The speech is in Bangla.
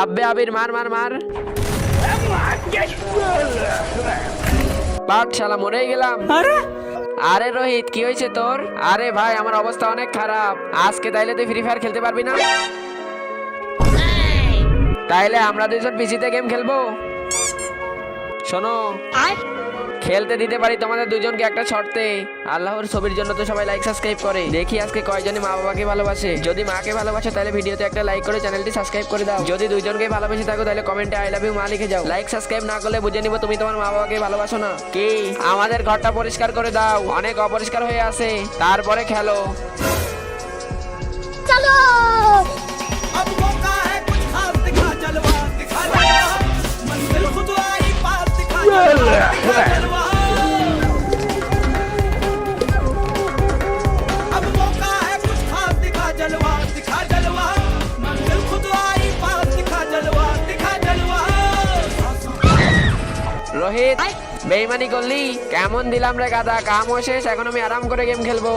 আব্বে আবির মার মার মার। বাট শালা মরেই গেলাম। আরে রোহিত কি হয়েছে তোর? আরে ভাই আমার অবস্থা অনেক খারাপ। আজকে তাইলে তুই ফ্রি ফায়ার খেলতে পারবি না? তাইলে আমরা দুজন পিসিতে গেম খেলবো। শোনো, খেলতে দিতে পারি তোমাদের দুজনকে একটা শর্তে। আল্লাহর ছবির জন্য তো সবাই লাইক সাবস্ক্রাইব করে। দেখি আজকে কয়জনে মা বাবাকে ভালোবাসে। যদি মাকে ভালোবাসে তাহলে ভিডিওতে একটা লাইক করে চ্যানেলটি সাবস্ক্রাইব করে দাও। যদি দুইজনকে ভালোবেসে থাকো তাহলে কমেন্টে আই লাভ ইউ মা লিখে যাও। লাইক সাবস্ক্রাইব না করলে বুঝে নিব তুমি তোমার মা বাবাকে ভালোবাসো না। কি আমাদের ঘরটা পরিষ্কার করে দাও, অনেক অপরিষ্কার হয়ে আছে। তারপরে খেলো। চলো अब मौका है कुछ खास दिखा जलवा दिखा जलवा मंजिल खुद आई पास दिखा जलवा अब मौका है कुछ खास दिखा जलवा मंजिल खुद आई पास दिखा जलवा রোহিত বেইমানি করলি? কেমন দিলাম রে গাদা, কামও শেষ, এখন আমি আরাম করে গেম খেলবো।